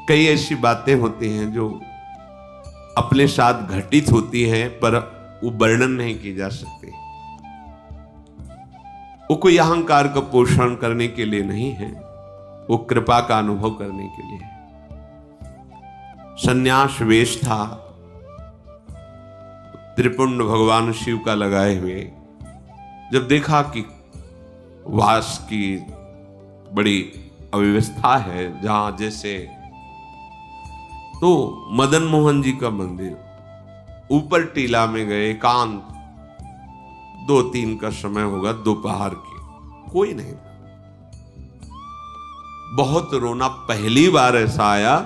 कई ऐसी बातें होती हैं जो अपने साथ घटित होती हैं पर वो वर्णन नहीं की जा सकती। वो कोई अहंकार का पोषण करने के लिए नहीं है, वो कृपा का अनुभव करने के लिए है। संन्यास वेश था, त्रिपुंड भगवान शिव का लगाए हुए, जब देखा कि वास की बड़ी अव्यवस्था है जहां जैसे, तो मदन मोहन जी का मंदिर ऊपर टीला में गए, एकांत, 2-3 का समय होगा, दोपहर की, कोई नहीं था। बहुत रोना, पहली बार ऐसा आया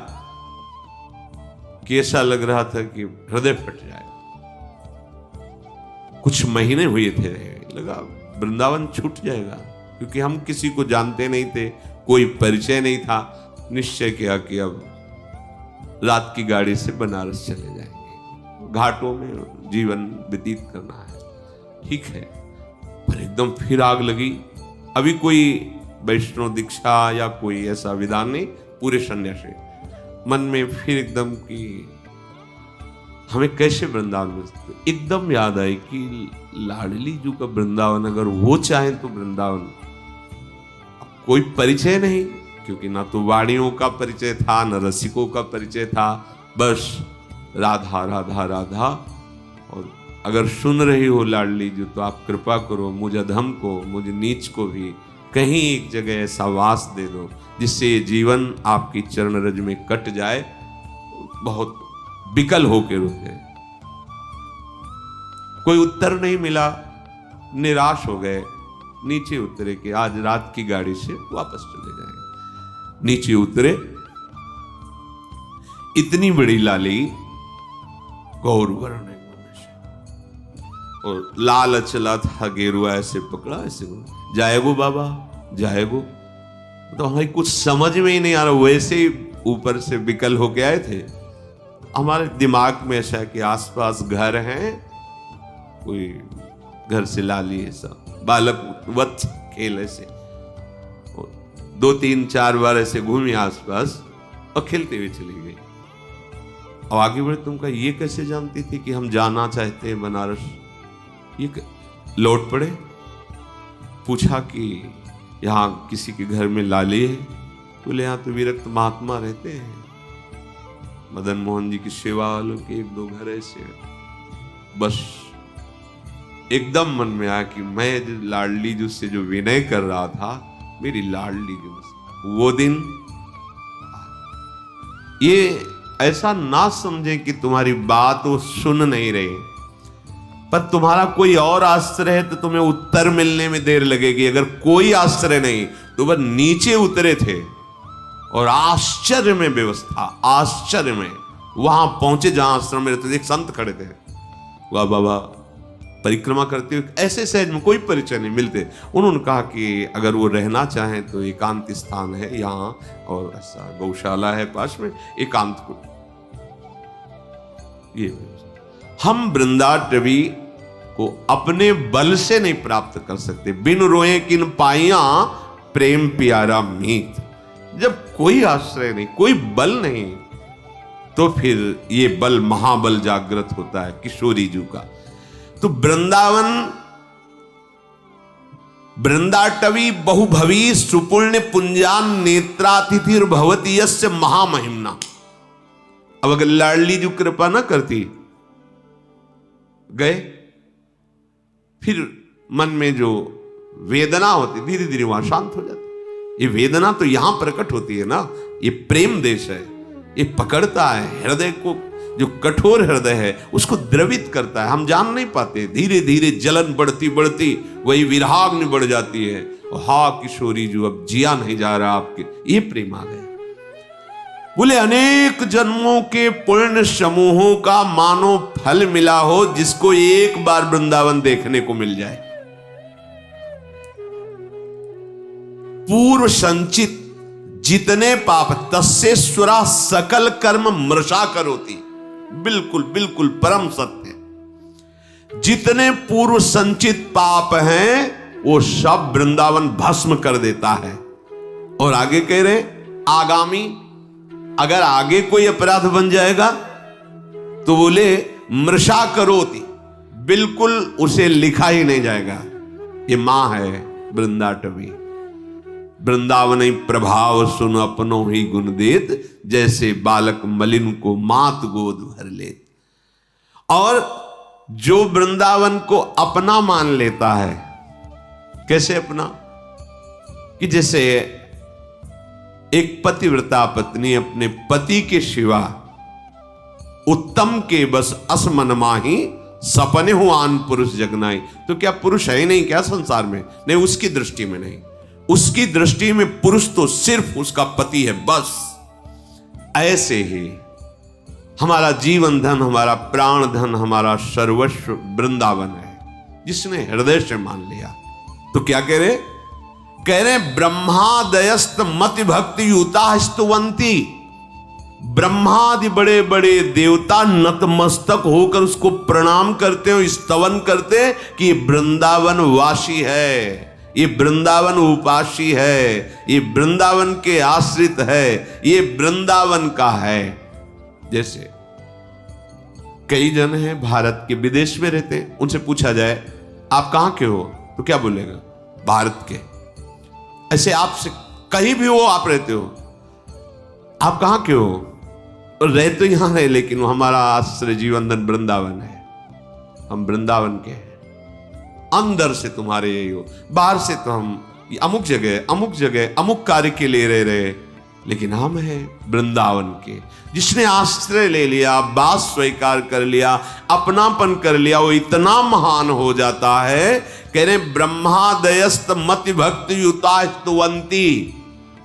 कि ऐसा लग रहा था कि हृदय फट जाए। कुछ महीने हुए थे, लगा वृंदावन छूट जाएगा, क्योंकि हम किसी को जानते नहीं थे, कोई परिचय नहीं था। निश्चय किया कि अब रात की गाड़ी से बनारस चले जाएंगे, घाटों में जीवन व्यतीत करना है, ठीक है। पर एकदम फिर आग लगी। अभी कोई वैष्णव दीक्षा या कोई ऐसा विधान नहीं, पूरे सन्यासी। मन में फिर एकदम कि हमें कैसे वृंदावन में, एकदम याद आई कि लाडली जी का वृंदावन, अगर वो चाहे तो वृंदावन। कोई परिचय नहीं, क्योंकि ना तो वाणियों का परिचय था, न रसिकों का परिचय था, बस राधा राधा राधा। और अगर सुन रही हो लाडली जी तो आप कृपा करो, मुझ अधम को, मुझ नीच को भी कहीं एक जगह ऐसा वास दे दो जिससे ये जीवन आपकी चरण रज में कट जाए, बहुत विकल होकर रुके। कोई उत्तर नहीं मिला, निराश हो गए, नीचे उतरे कि आज रात की गाड़ी से वापस चले जाएंगे। नीचे उतरे, इतनी बड़ी लाली, गौर वर्ण और लाल चला था, गेरुआ ऐसे पकड़ा, ऐसे जाएगो बाबा जाएगो। तो हमें कुछ समझ में ही नहीं आ रहा, वैसे ही ऊपर से विकल होके आए थे। हमारे दिमाग में ऐसा है कि आसपास घर हैं, कोई घर से लाली ऐसा बालक वत खेल, ऐसे 2-3-4 बार ऐसे घूमी आसपास और खेलते हुए चली गई। अब आगे बढ़े, तुमका ये कैसे जानती थी कि हम जाना चाहते हैं बनारस? ये लौट पड़े, पूछा कि यहाँ किसी के घर में लाली है? बोले यहाँ तो विरक्त महात्मा रहते हैं, मदन मोहन जी की सेवा वालों के 1-2 घर ऐसे। बस एकदम मन में आया कि मैं लाडली जी से जो विनय कर रहा था, मेरी लाडली जी वो दिन, ये ऐसा ना समझे कि तुम्हारी बात वो सुन नहीं रही, पर तुम्हारा कोई और आश्रय है तो तुम्हें उत्तर मिलने में देर लगेगी। अगर कोई आश्रय नहीं तो वह नीचे उतरे थे और आश्चर्य में व्यवस्था, आश्चर्य में वहां पहुंचे जहां आश्रम में रहते थे। एक संत खड़े थे, वाह बाबा परिक्रमा करते हुए, ऐसे सहज में कोई परिचय नहीं मिलते। उन्होंने कहा कि अगर वो रहना चाहें तो एकांत स्थान है यहाँ, और ऐसा गौशाला है पास में, एकांत को। ये हम वृंदाटवी को अपने बल से नहीं प्राप्त कर सकते। बिन रोए किन पाइया प्रेम प्यारा मीत। जब कोई आश्रय नहीं, कोई बल नहीं, तो फिर ये बल महाबल जागृत होता है किशोरी जी का। तो वृंदावन, वृंदाटवी बहुभवी सुपुण्य पुंजान नेत्रातिथिर भवती यस्य महामहिमना। अब अगर लाडली जी कृपा ना करती, गए, फिर मन में जो वेदना होती धीरे धीरे वहां शांत हो जाती। ये वेदना तो यहां प्रकट होती है ना, ये प्रेम देश है, ये पकड़ता है हृदय को, जो कठोर हृदय है उसको द्रवित करता है। हम जान नहीं पाते, धीरे धीरे जलन बढ़ती बढ़ती वही विराग्नि बढ़ जाती है। हा किशोरी जो अब जिया नहीं जा रहा आपके, ये प्रेम आ गया। बोले अनेक जन्मों के पुण्य समूहों का मानो फल मिला हो जिसको एक बार वृंदावन देखने को मिल जाए। पूर्व संचित जितने पाप तस्सेश्वरा सकल कर्म मृषा करोति। बिल्कुल बिल्कुल परम सत्य। जितने पूर्व संचित पाप हैं वो सब वृंदावन भस्म कर देता है। और आगे कह रहे आगामी अगर आगे कोई अपराध बन जाएगा तो बोले मृषा करोति, बिल्कुल उसे लिखा ही नहीं जाएगा। ये मां है वृंदाटवी। वृंदावन प्रभाव सुन अपनो ही गुण देत, जैसे बालक मलिन को मात गोद भर लेत। और जो वृंदावन को अपना मान लेता है, कैसे अपना, कि जैसे एक पतिव्रता पत्नी अपने पति के सिवा उत्तम के बस असमन माही, सपने हो आन पुरुष जगनाई। तो क्या पुरुष है ही नहीं क्या संसार में? नहीं, उसकी दृष्टि में नहीं। उसकी दृष्टि में पुरुष तो सिर्फ उसका पति है, बस। ऐसे ही हमारा जीवन धन, हमारा प्राण धन, हमारा सर्वस्व वृंदावन है, जिसने हृदय से मान लिया। तो क्या कह रहे ब्रह्मादयस्त मति भक्ति युता स्तुवंती। ब्रह्मादि बड़े बड़े देवता नतमस्तक होकर उसको प्रणाम करते हो, स्तवन करते हैं कि वृंदावन वासी है, ये वृंदावन उपासी है, ये वृंदावन के आश्रित है, ये वृंदावन का है। जैसे कई जन हैं भारत के विदेश में रहते हैं, उनसे पूछा जाए आप कहां के हो, तो क्या बोलेगा? भारत के। ऐसे आपसे कहीं भी हो, आप रहते हो, आप कहां के हो? रह तो यहां है, लेकिन हमारा आश्रय जीवन धन वृंदावन है, हम वृंदावन के हैं। अंदर से तुम्हारे यही हो, बाहर से तो हम अमुक जगह अमुक कार्य के लिए रह रहे, लेकिन हम हैं वृंदावन के। जिसने आश्रय ले लिया, बात स्वीकार कर लिया, अपनापन कर लिया, वो इतना महान हो जाता है। कह रहे ब्रह्मादयस्त मति भक्ति युता स्तुवंती।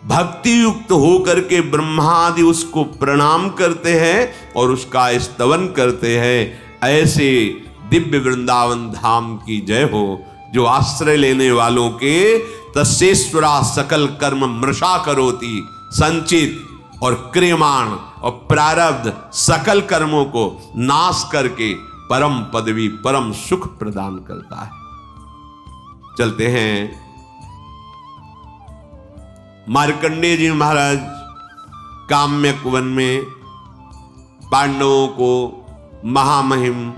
भक्ति युक्त होकर के ब्रह्मादि उसको प्रणाम करते हैं और उसका स्तवन करते हैं। ऐसे दिव्य वृंदावन धाम की जय हो, जो आश्रय लेने वालों के तस्येश्वरा सकल कर्म मृषा करोति। संचित और क्रियमाण और प्रारब्ध सकल कर्मों को नाश करके परम पदवी, परम सुख प्रदान करता है। चलते हैं मार्कंडेय जी महाराज काम्यक वन में पांडवों को महामहिम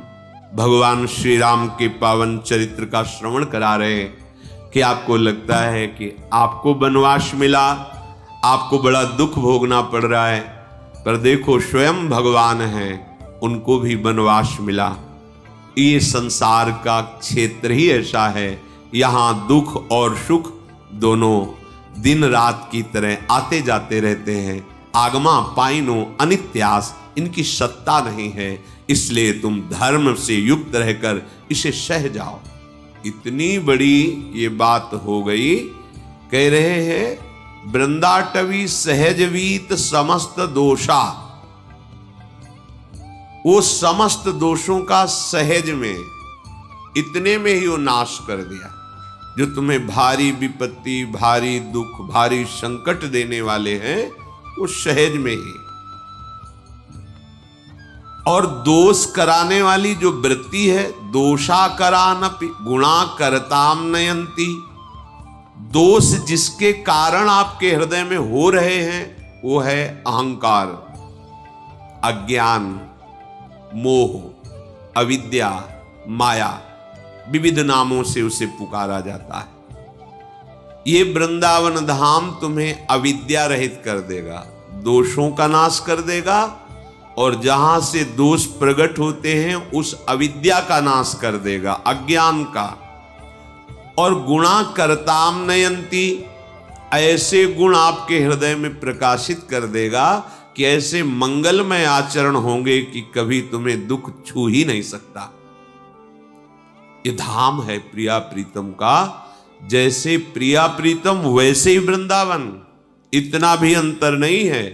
भगवान श्री राम के पावन चरित्र का श्रवण करा रहे। कि आपको लगता है कि आपको वनवास मिला, आपको बड़ा दुख भोगना पड़ रहा है, पर देखो स्वयं भगवान हैं, उनको भी वनवास मिला। ये संसार का क्षेत्र ही ऐसा है, यहाँ दुख और सुख दोनों दिन रात की तरह आते जाते रहते हैं। आगमा पाइनो अनित्यास, इनकी सत्ता नहीं है, इसलिए तुम धर्म से युक्त रहकर इसे सह जाओ। इतनी बड़ी ये बात हो गई। कह रहे हैं वृंदाटवी सहजवीत समस्त दोषा, वो समस्त दोषों का सहज में, इतने में ही वो नाश कर दिया। जो तुम्हें भारी विपत्ति, भारी दुख, भारी संकट देने वाले हैं, वो सहज में ही। और दोष कराने वाली जो वृत्ति है, दोषा करानपि गुणा करताम नयंती। दोष जिसके कारण आपके हृदय में हो रहे हैं, वो है अहंकार, अज्ञान, मोह, अविद्या, माया। विविध नामों से उसे पुकारा जाता है। ये वृंदावन धाम तुम्हें अविद्या रहित कर देगा, दोषों का नाश कर देगा, और जहां से दोष प्रकट होते हैं उस अविद्या का नाश कर देगा, अज्ञान का। और गुणा करताम नयंती, ऐसे गुण आपके हृदय में प्रकाशित कर देगा कि ऐसे मंगलमय आचरण होंगे कि कभी तुम्हें दुख छू ही नहीं सकता। ये धाम है प्रिया प्रीतम का। जैसे प्रिया प्रीतम वैसे ही वृंदावन, इतना भी अंतर नहीं है।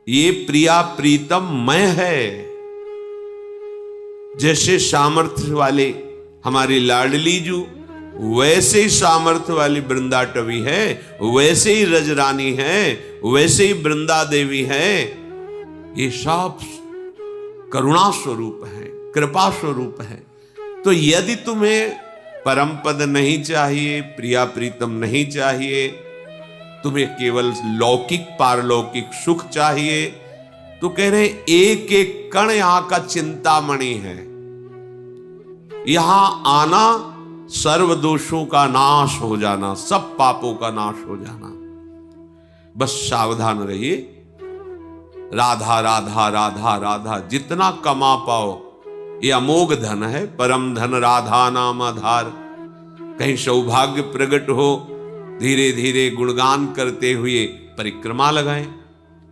ये प्रिया प्रीतम मय है। जैसे सामर्थ्य वाले हमारी लाडली जू, वैसे ही सामर्थ्य वाली वृंदाटवी है, वैसे ही रजरानी है, वैसे ही वृंदा देवी है। ये सब करुणा स्वरूप है, कृपा स्वरूप है। तो यदि तुम्हें परम पद नहीं चाहिए, प्रिया प्रीतम नहीं चाहिए, तुम्हें केवल लौकिक पारलौकिक सुख चाहिए, तो कह रहे एक एक कण यहां का चिंतामणि है। यहां आना सर्व दोषों का नाश हो जाना, सब पापों का नाश हो जाना। बस सावधान रहिए, राधा राधा राधा राधा जितना कमा पाओ ये अमोघ धन है, परम धन राधा नाम आधार। कहीं सौभाग्य प्रकट हो, धीरे धीरे गुणगान करते हुए परिक्रमा लगाएं।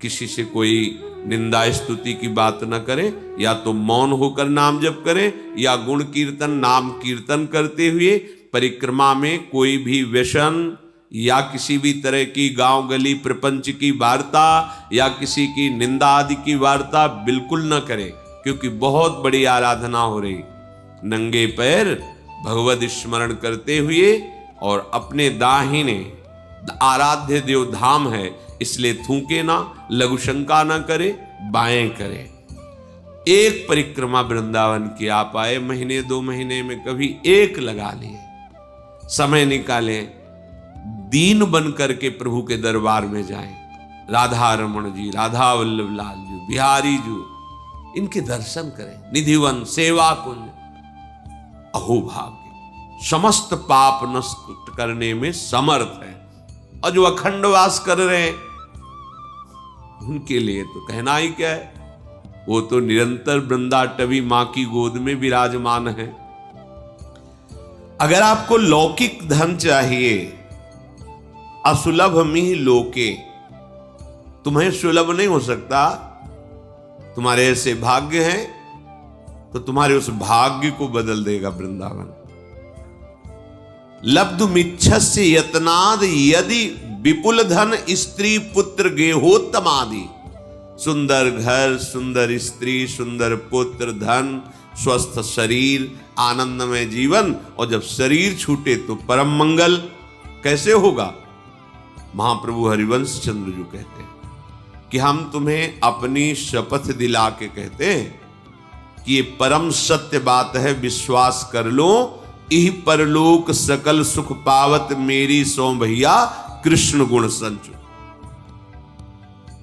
किसी से कोई निंदा स्तुति की बात न करे, या तो मौन होकर नाम जप करें, या गुण कीर्तन नाम कीर्तन करते हुए परिक्रमा में कोई भी व्यसन या किसी भी तरह की गांव गली प्रपंच की वार्ता या किसी की निंदा आदि की वार्ता बिल्कुल न करें, क्योंकि बहुत बड़ी आराधना हो रही। नंगे पैर भगवद स्मरण करते हुए, और अपने दाहिने आराध्य देव धाम है इसलिए थूके ना, लघु शंका ना करे, बाएं करे। एक परिक्रमा वृंदावन की आप आए, महीने 2 महीने में कभी एक लगा लिए, समय निकालें, दीन बन करके प्रभु के दरबार में जाएं। राधा रमण जी, राधा वल्लभ लाल जी, बिहारी जी, इनके दर्शन करें। निधिवन, सेवा कुंज, अहो भाग्य, समस्त पाप नष्ट करने में समर्थ है। और जो अखंड वास कर रहे हैं उनके लिए तो कहना ही क्या है, वो तो निरंतर वृंदाटवी मां की गोद में विराजमान है। अगर आपको लौकिक धन चाहिए, असुलभ मिह लोके, तुम्हें सुलभ नहीं हो सकता, तुम्हारे ऐसे भाग्य हैं, तो तुम्हारे उस भाग्य को बदल देगा वृंदावन। लब्धुमिच्छस्य यत्नाद यदि विपुल धन स्त्री पुत्र गेहोत्तमादि। सुंदर घर, सुंदर स्त्री, सुंदर पुत्र, धन, स्वस्थ शरीर, आनंदमय जीवन, और जब शरीर छूटे तो परम मंगल कैसे होगा? महाप्रभु हरिवंश चंद्र जी कहते हैं कि हम तुम्हें अपनी शपथ दिला के कहते हैं कि ये परम सत्य बात है, विश्वास कर लो। इह परलोक सकल सुख पावत मेरी सो भैया कृष्ण गुण संचु।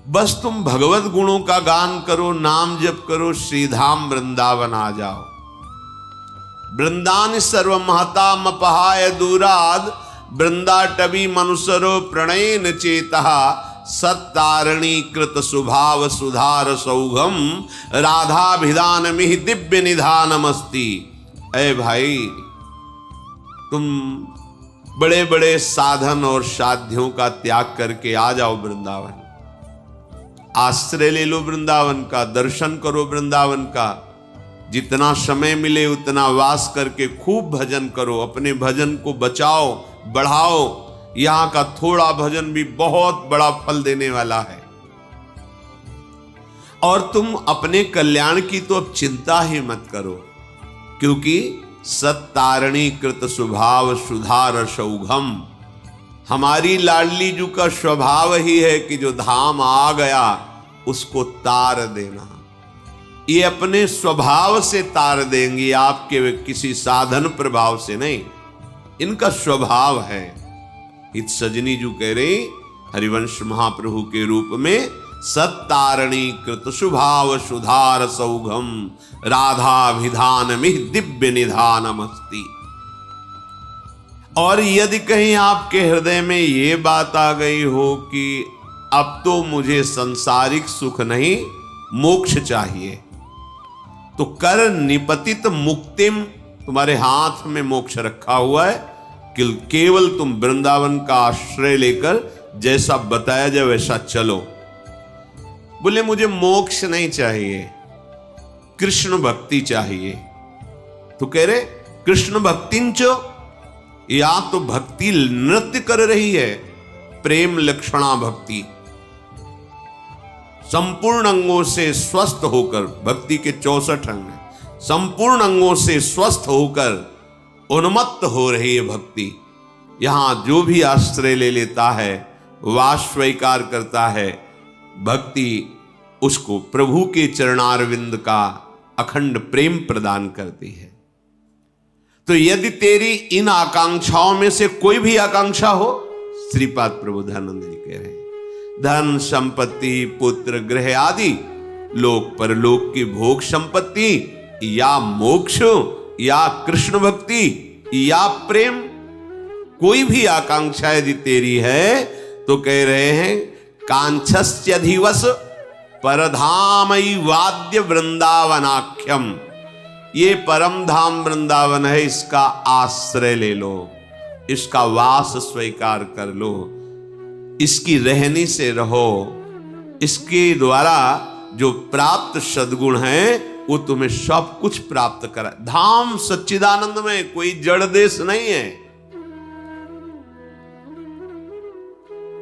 बस तुम भगवत गुणों का गान करो, नाम जप करो, श्रीधाम वृंदावन आ जाओ। वृंदान सर्व महता मपहाय दूराद, वृंदाटवी मनुसरो प्रणयन चेतः, सत्तारणी कृत सुभाव सुधार सौघम, राधाभिधान मिहि दिव्य निधानमस्ति। ऐ भाई, तुम बड़े बड़े साधन और साध्यों का त्याग करके आ जाओ वृंदावन, आश्रय ले लो वृंदावन का, दर्शन करो वृंदावन का। जितना समय मिले उतना वास करके खूब भजन करो, अपने भजन को बचाओ, बढ़ाओ। यहां का थोड़ा भजन भी बहुत बड़ा फल देने वाला है। और तुम अपने कल्याण की तो अब चिंता ही मत करो, क्योंकि सत्तारणी कृत स्वभाव सुधार सौघम, हमारी लाडली जू का स्वभाव ही है कि जो धाम आ गया उसको तार देना। ये अपने स्वभाव से तार देंगी, आपके किसी साधन प्रभाव से नहीं, इनका स्वभाव है। इत सजनी जू कह रही हरिवंश महाप्रभु के रूप में, सत्तारणी कृत स्वभाव सुधार सौघम, राधाभिधान मिह दिव्य निधानमस्ति। और यदि कहीं आपके हृदय में ये बात आ गई हो कि अब तो मुझे सांसारिक सुख नहीं, मोक्ष चाहिए, तो कर निपतित मुक्तिम, तुम्हारे हाथ में मोक्ष रखा हुआ है कि केवल तुम वृंदावन का आश्रय लेकर जैसा बताया जाए वैसा चलो। बोले मुझे मोक्ष नहीं चाहिए, कृष्ण भक्ति चाहिए। तो कह रहे कृष्ण भक्तिंच, या तो भक्ति नृत्य कर रही है, प्रेम लक्षणा भक्ति, संपूर्ण अंगों से स्वस्थ होकर, भक्ति के 64 अंग हैं, संपूर्ण अंगों से स्वस्थ होकर उन्मत्त हो रही है भक्ति। यहां जो भी आश्रय ले लेता है, वास स्वीकार करता है, भक्ति उसको प्रभु के चरणारविंद का अखंड प्रेम प्रदान करती है। तो यदि तेरी इन आकांक्षाओं में से कोई भी आकांक्षा हो, श्रीपाद प्रबोधानंद जी कह रहे हैं, धन संपत्ति पुत्र गृह आदि लोक परलोक की भोग संपत्ति या मोक्ष या कृष्ण भक्ति या प्रेम, कोई भी आकांक्षा यदि तेरी है तो कह रहे हैं कांक्षस्यधिवस परधामई वाद्य वृंदावनाख्यम, ये परम धाम वृंदावन है, इसका आश्रय ले लो, इसका वास स्वीकार कर लो, इसकी रहनी से रहो, इसके द्वारा जो प्राप्त सद्गुण है वो तुम्हें सब कुछ प्राप्त करा। धाम सच्चिदानंद में कोई जड़ देश नहीं है।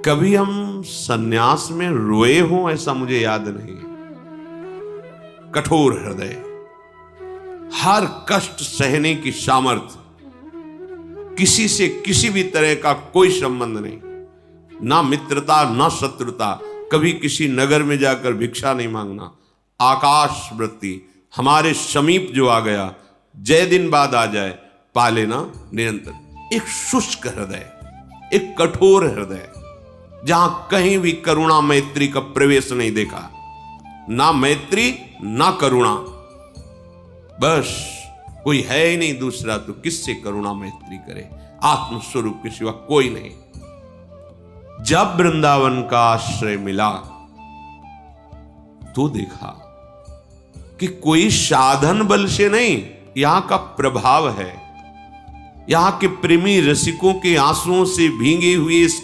कभी हम सन्यास में रोए हों ऐसा मुझे याद नहीं। कठोर हृदय, हर कष्ट सहने की सामर्थ्य, किसी से किसी भी तरह का कोई संबंध नहीं, ना मित्रता ना शत्रुता, कभी किसी नगर में जाकर भिक्षा नहीं मांगना, आकाश वृत्ति, हमारे समीप जो आ गया जय दिन बाद आ जाए पा लेना निरंतर। एक शुष्क हृदय, एक कठोर हृदय, जहां कहीं भी करुणा मैत्री का प्रवेश नहीं देखा, ना मैत्री ना करुणा, बस कोई है ही नहीं दूसरा तो किससे करुणा मैत्री करे, आत्मस्वरूप के सिवा कोई नहीं। जब वृंदावन का आश्रय मिला तो देखा कि कोई साधन बल से नहीं, यहां का प्रभाव है, यहां के प्रेमी रसिकों के आंसुओं से भींगे हुए इस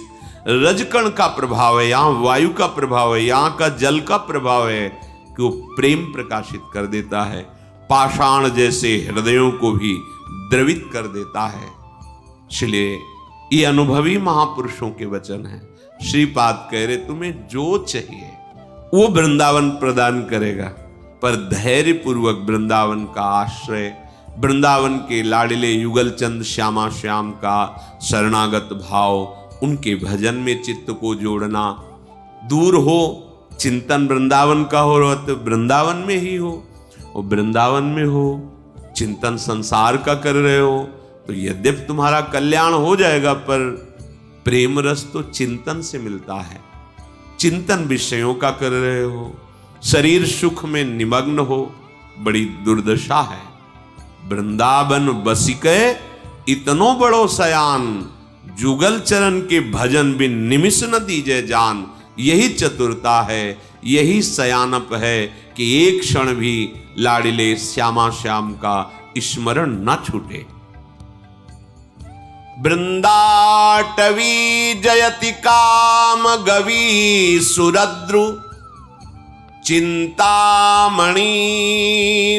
रजकण का प्रभाव है, यहां वायु का प्रभाव है, यहां का जल का प्रभाव है कि वो प्रेम प्रकाशित कर देता है, पाषाण जैसे हृदयों को भी द्रवित कर देता है। इसलिए ये अनुभवी महापुरुषों के वचन हैं। श्रीपाद कह रहे तुम्हें जो चाहिए वो वृंदावन प्रदान करेगा, पर धैर्य पूर्वक वृंदावन का आश्रय, वृंदावन के लाडले युगल चंद श्यामा श्याम का शरणागत भाव, उनके भजन में चित्त को जोड़ना, दूर हो चिंतन वृंदावन का हो रहा तो वृंदावन में ही हो, और वृंदावन में हो चिंतन संसार का कर रहे हो तो यद्यपि तुम्हारा कल्याण हो जाएगा, पर प्रेम रस तो चिंतन से मिलता है। चिंतन विषयों का कर रहे हो, शरीर सुख में निमग्न हो, बड़ी दुर्दशा है। वृंदावन बसिके इतनो बड़ो सयान, जुगल चरण के भजन बिन निमिष न दीजे जान। यही चतुरता है, यही सयानप है कि एक क्षण भी लाडिले श्यामा श्याम का स्मरण न छूटे। वृंदाटवी जयति काम गवी सुरद्रु, चिंतामणि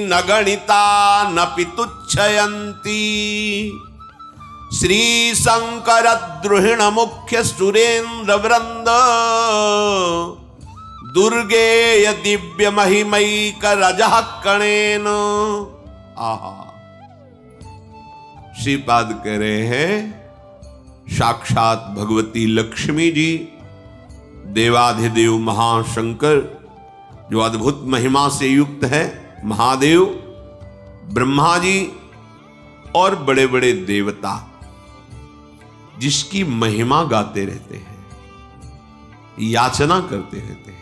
न गणिता न पितुच्छयंती। श्री शंकर द्रुहिण मुख्य सुरेंद्र वृंद, दुर्गेय दिव्य महिमैक रजः कणेन। आहा, श्रीपाद कह रहे हैं साक्षात भगवती लक्ष्मी जी, देवाधिदेव महाशंकर जो अद्भुत महिमा से युक्त है, महादेव, ब्रह्मा जी और बड़े बड़े देवता जिसकी महिमा गाते रहते हैं, याचना करते रहते हैं।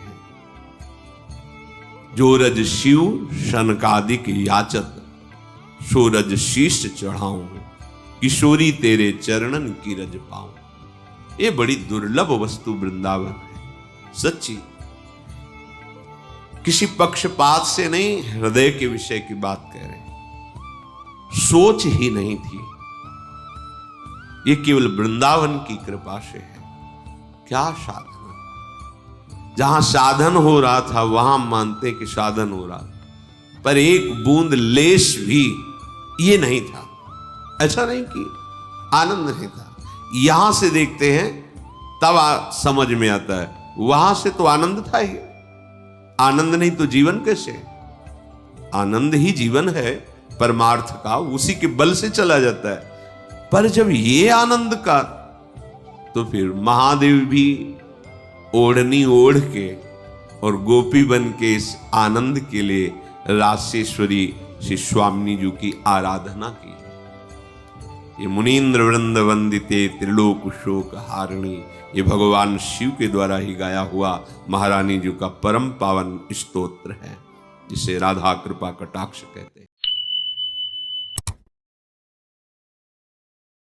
जो रज शिव शनकादिक याचत, सो रज शीश चढ़ाऊं, किशोरी तेरे चरणन की रज पाऊं। ये बड़ी दुर्लभ वस्तु वृंदावन है, सच्ची। किसी पक्षपात से नहीं, हृदय के विषय की बात कह रहे हैं। सोच ही नहीं थी, ये केवल वृंदावन की कृपा से है। क्या साधन, जहां साधन हो रहा था वहां मानते कि साधन हो रहा, पर एक बूंद लेश भी ये नहीं था। ऐसा नहीं कि आनंद नहीं था। यहां से देखते हैं तब समझ में आता है, वहां से तो आनंद था ही। आनंद नहीं तो जीवन कैसे? आनंद ही जीवन है परमार्थ का, उसी के बल से चला जाता है। पर जब ये आनंद का, तो फिर महादेव भी ओढ़नी ओढ़ के और गोपी बन के इस आनंद के लिए रासेश्वरी श्री स्वामिनी जी की आराधना की। ये मुनीन्द्र वृंद वंदिते त्रिलोक शोक हारिणी ये भगवान शिव के द्वारा ही गाया हुआ महारानी जी का परम पावन स्तोत्र है, जिसे राधा कृपा कटाक्ष कहते हैं।